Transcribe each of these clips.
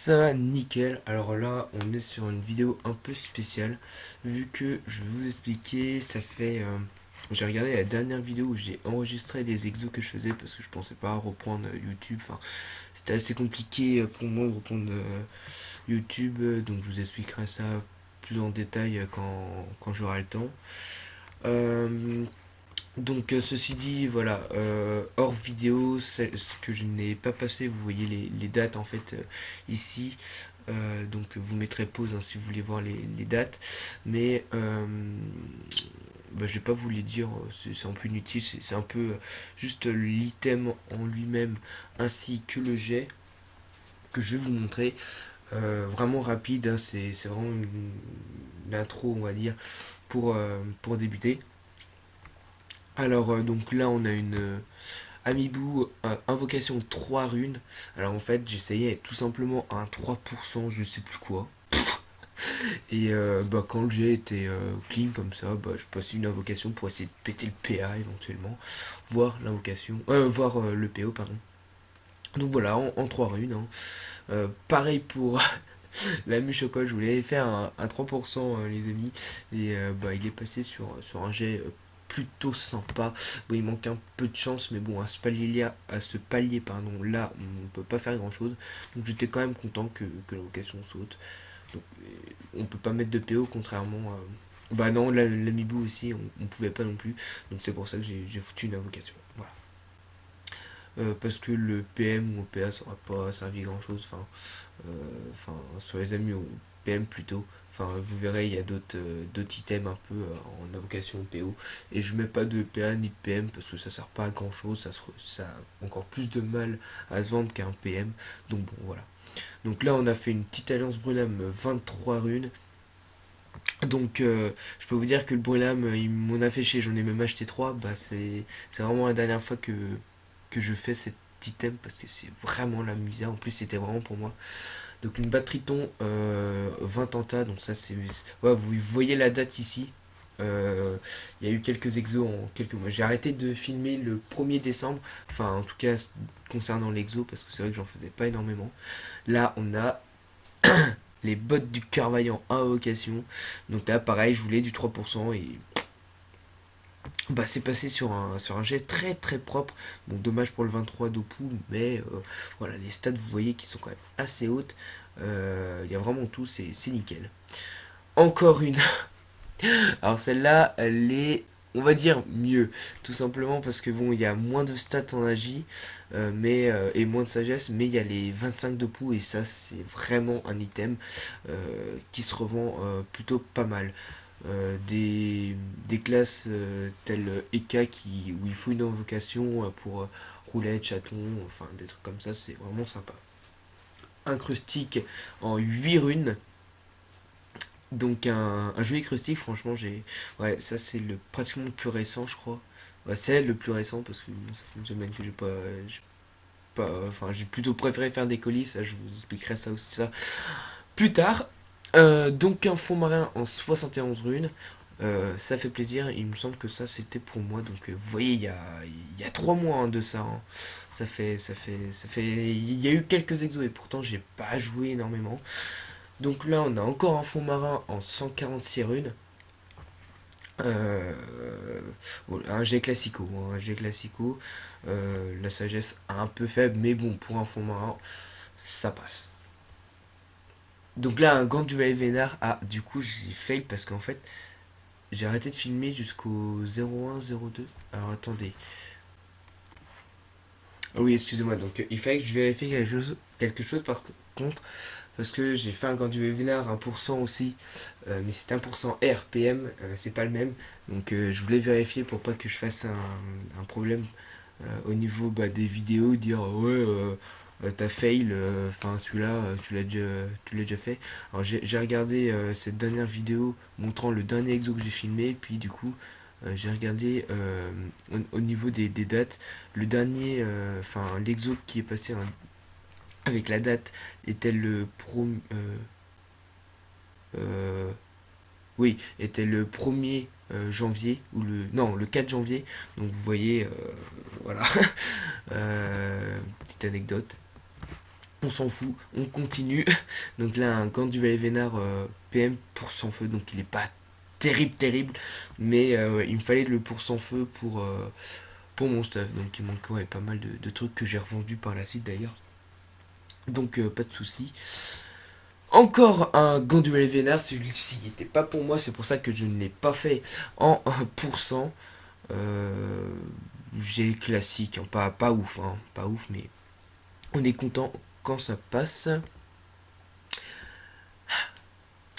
Ça va nickel. Alors là, on est sur une vidéo un peu spéciale, vu que je vais vous expliquer, ça fait... j'ai regardé la dernière vidéo où j'ai enregistré les exos que je faisais, parce que je pensais pas reprendre YouTube. Enfin, c'était assez compliqué pour moi de reprendre YouTube, donc je vous expliquerai ça plus en détail quand j'aurai le temps. Euh, Ceci dit, voilà, hors vidéo, ce que je n'ai pas passé, vous voyez les dates en fait ici. Donc vous mettrez pause hein, si vous voulez voir les dates. Mais je vais pas vous les dire, c'est un peu inutile, c'est un peu juste l'item en lui-même ainsi que le jet que je vais vous montrer. Vraiment rapide, hein, c'est vraiment une intro on va dire pour débuter. Alors donc là on a une Amiibo invocation 3 runes. Alors en fait j'essayais tout simplement un 3% je sais plus quoi. Et quand le jet était clean comme ça, je passais une invocation pour essayer de péter le PA éventuellement. Voir l'invocation. Voir le PO pardon. Donc voilà, en 3 runes. Hein. Pareil pour la mue chocolat, je voulais faire un 3% les amis. Et il est passé sur un jet plutôt sympa. Bon, il manque un peu de chance, mais bon, à ce palier pardon, là, on ne peut pas faire grand chose. Donc j'étais quand même content que l'invocation saute. Donc, on peut pas mettre de PO contrairement à. Bah non, l'amiibo aussi, on pouvait pas non plus. Donc c'est pour ça que j'ai foutu une invocation. Voilà. Parce que le PM ou au PA ça aurait pas servi grand chose. Sur les amis au PM plutôt. Enfin, vous verrez, il y a d'autres items un peu en invocation au PO. Et je mets pas de PA ni de PM parce que ça sert pas à grand chose. Ça a encore plus de mal à se vendre qu'un PM. Donc bon, voilà. Donc là, on a fait une petite alliance Brunam 23 runes. Donc je peux vous dire que le Brunam, il m'en a fait chier, j'en ai même acheté 3. C'est vraiment la dernière fois que je fais cet item parce que c'est vraiment la misère. En plus, c'était vraiment pour moi. Donc une batte Triton 20 Tenta, donc ça c'est. Ouais, vous voyez la date ici. Il y a eu quelques exos en quelques mois. J'ai arrêté de filmer le 1er décembre, enfin en tout cas concernant l'exo, parce que c'est vrai que j'en faisais pas énormément. Là, on a les bottes du cœur vaillant invocation. Donc là, pareil, je voulais du 3% et c'est passé sur un jet très très propre. Bon, dommage pour le 23 d'Opu, mais voilà, les stats, vous voyez, qui sont quand même assez hautes. Il y a vraiment tout, c'est nickel. Encore une. Alors celle-là, elle est, on va dire, mieux. Tout simplement parce que bon, il y a moins de stats en agi, et moins de sagesse, mais il y a les 25 de pouls, et ça, c'est vraiment un item qui se revend plutôt pas mal. Des classes telles Eka où il faut une invocation pour roulette, chaton, enfin des trucs comme ça, c'est vraiment sympa. Un crustique en 8 runes. Donc un joli crustique, franchement, ouais, ça c'est pratiquement le plus récent, je crois. Ouais, c'est le plus récent parce que ça fait une semaine que j'ai plutôt préféré faire des colis, ça je vous expliquerai ça aussi ça plus tard. Donc un fond marin en 71 runes. Ça fait plaisir, il me semble que ça c'était pour moi. Donc vous voyez, il y a 3 mois hein, de ça. Hein. Il y a eu quelques exos et pourtant j'ai pas joué énormément. Donc là on a encore un fond marin en 146 runes. Euh, un jet classico. Hein, un jet classico. La sagesse un peu faible, mais bon, pour un fond marin, ça passe. Donc là, un gant du Vénard. Ah, du coup, j'ai fail parce qu'en fait, j'ai arrêté de filmer jusqu'au 01-02. Alors attendez. Ah oui, excusez-moi. Donc il fallait que je vérifie quelque chose par contre. Parce que j'ai fait un gant du Vénard 1% aussi. Mais c'est 1% RPM. C'est pas le même. Donc je voulais vérifier pour pas que je fasse un problème au niveau des vidéos. Dire ouais. T'as fail, enfin celui-là tu l'as déjà fait. Alors j'ai regardé cette dernière vidéo montrant le dernier exo que j'ai filmé, puis du coup j'ai regardé au niveau des dates, le dernier, l'exo qui est passé hein, avec la date était le euh, oui, était le 1er janvier, ou non, le 4 janvier, donc vous voyez, voilà, petite anecdote. On s'en fout, on continue. Donc là, un gant du Valet Vénard PM pour sans feu, donc il est pas terrible, terrible, mais il me fallait le pour sans feu pour mon stuff. Donc il manque ouais, pas mal de trucs que j'ai revendus par la suite d'ailleurs. Donc pas de soucis. Encore un gant du Valet Vénard, celui-ci n'était pas pour moi, c'est pour ça que je ne l'ai pas fait en 1%. Euh, j'ai classique, hein, pas ouf, hein, pas ouf, mais on est content quand ça passe.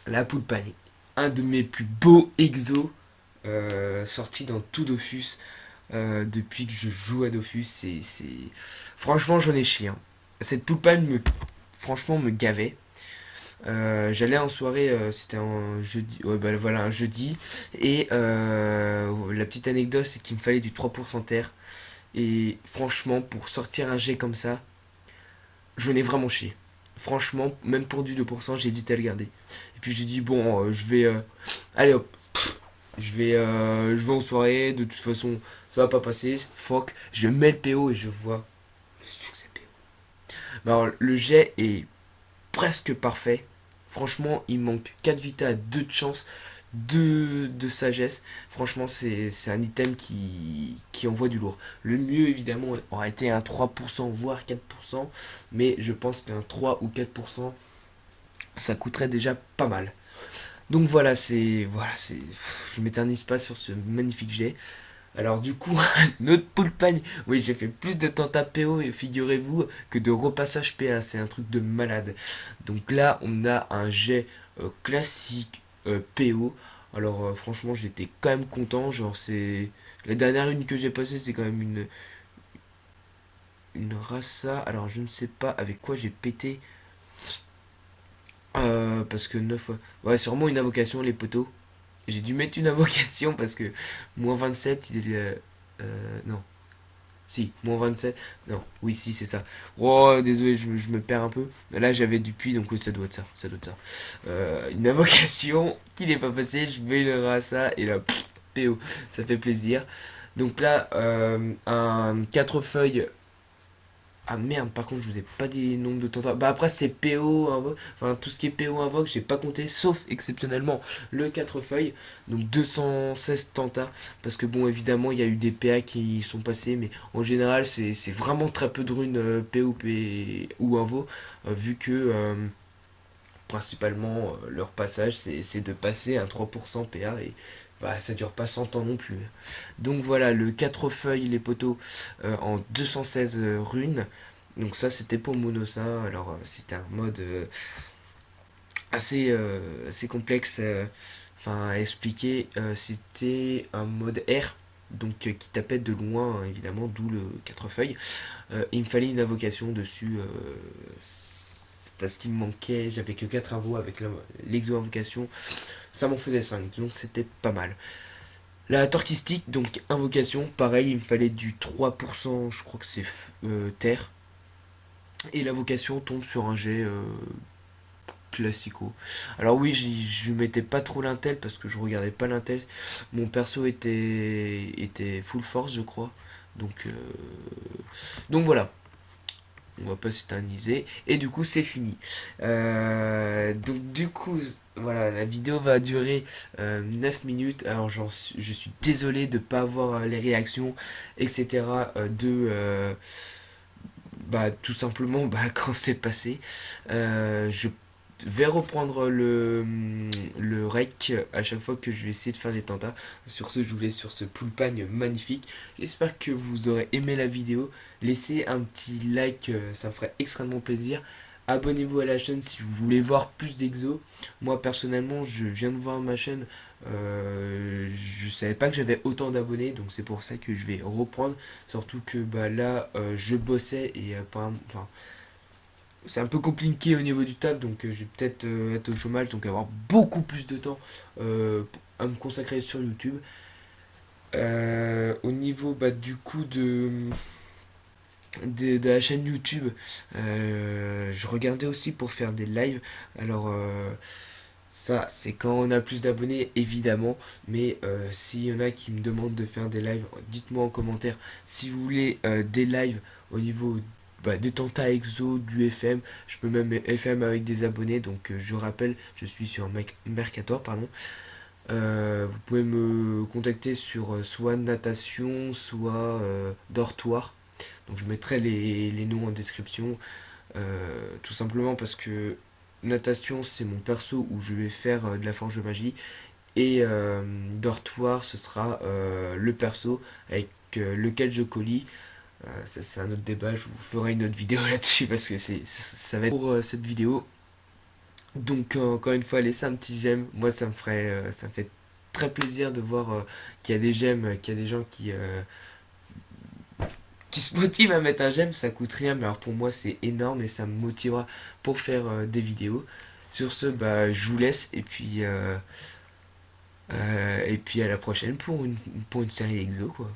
La poule panique. Un de mes plus beaux exos sortis dans tout Dofus depuis que je joue à Dofus. Franchement, j'en ai chié, hein. Cette poule franchement, me gavait. J'allais en soirée, c'était un jeudi, ouais, bah, voilà, un jeudi, et la petite anecdote, c'est qu'il me fallait du 3% terre, et franchement, pour sortir un jet comme ça, je n'ai vraiment chié. Franchement, même pour du 2%, j'ai hésité à le garder. Et puis j'ai dit, bon, je vais. Allez hop, je vais en soirée, de toute façon, ça va pas passer, fuck. Je mets le PO et je vois le succès PO. Mais alors, le jet est presque parfait. Franchement, il manque 4 vita, 2 de chance, 2 de sagesse. Franchement, c'est un item qui envoie du lourd. Le mieux, évidemment, aurait été un 3%, voire 4%. Mais je pense qu'un 3 ou 4%, ça coûterait déjà pas mal. Donc voilà, je m'éternise pas sur ce magnifique jet. Alors du coup, notre poule pagne. Oui, j'ai fait plus de tenta PO et figurez-vous que de repassage PA. C'est un truc de malade. Donc là, on a un jet classique PO. Alors franchement, j'étais quand même content. Genre c'est la dernière une que j'ai passée, c'est quand même une rasa. Alors je ne sais pas avec quoi j'ai pété. Parce que 9 fois. Ouais, sûrement une invocation, les poteaux. J'ai dû mettre une invocation parce que -27, il est. Non. Si, -27. Non, oui, si, c'est ça. Oh, désolé, je me perds un peu. Là, j'avais du puits, donc oui, ça doit être ça. Ça doit être ça. Une invocation qui n'est pas passée, je mets une rasa et là, PO. Ça fait plaisir. Donc là, un 4 feuilles. Ah merde, par contre, je vous ai pas dit le nombre de tentables. Bah après, c'est PO, invoque. Enfin, tout ce qui est PO invoque, j'ai pas compté, sauf exceptionnellement le 4 feuilles. Donc 216 tentats. Parce que bon, évidemment, il y a eu des PA qui sont passés, mais en général, c'est vraiment très peu de runes PO ou invo. Vu que principalement, leur passage, c'est de passer un 3% PA et bah, ça dure pas 100 ans non plus. Donc voilà, le 4 feuilles, les poteaux, en 216 runes. Donc ça, c'était pour Monosa. Alors, c'était un mode assez complexe enfin, à expliquer. C'était un mode R. Donc qui tapait de loin, évidemment, d'où le 4 feuilles. Il me fallait une invocation dessus. Parce qu'il me manquait, j'avais que 4 invos avec l'exo-invocation. Ça m'en faisait 5, donc c'était pas mal. La tortistique, donc invocation, pareil, il me fallait du 3%, je crois que c'est terre. Et l'invocation tombe sur un jet classico. Alors oui, je mettais pas trop l'intel parce que je regardais pas l'intel. Mon perso était full force, je crois. Donc, euh, donc voilà, on va pas s'éterniser. Et du coup, c'est fini. Donc du coup, voilà, la vidéo va durer 9 minutes. Alors je suis désolé de pas avoir les réactions, etc. Bah, tout simplement bah, quand c'est passé. Je vais reprendre le rec à chaque fois que je vais essayer de faire des tentats. Sur ce, je vous laisse sur ce poulpagne magnifique. J'espère que vous aurez aimé la vidéo. Laissez un petit like, ça me ferait extrêmement plaisir. Abonnez-vous à la chaîne si vous voulez voir plus d'exos. Moi personnellement, je viens de voir ma chaîne. Je savais pas que j'avais autant d'abonnés, donc c'est pour ça que je vais reprendre. Surtout que bah, là, je bossais et enfin, c'est un peu compliqué au niveau du taf, donc je vais peut-être être au chômage, donc avoir beaucoup plus de temps à me consacrer sur YouTube. Au niveau bah, du coup de la chaîne YouTube, je regardais aussi pour faire des lives. Alors ça c'est quand on a plus d'abonnés évidemment, mais s'il y en a qui me demandent de faire des lives, dites-moi en commentaire si vous voulez des lives au niveau des tentas exo, du FM. Je peux même FM avec des abonnés. Donc je rappelle, je suis sur Mercator, pardon. Vous pouvez me contacter sur soit natation, soit dortoir. Donc je mettrai les noms en description. Tout simplement parce que natation, c'est mon perso où je vais faire de la forge de magie. Et dortoir, ce sera le perso avec lequel je collie. Ça, c'est un autre débat, je vous ferai une autre vidéo là-dessus parce que ça va être pour cette vidéo. Donc encore une fois, laissez un petit j'aime. Moi, ça me fait très plaisir de voir qu'il y a des j'aime, qu'il y a des gens qui se motivent à mettre un j'aime. Ça coûte rien, mais alors pour moi, c'est énorme et ça me motivera pour faire des vidéos. Sur ce, je vous laisse et puis à la prochaine pour une série d'exos quoi.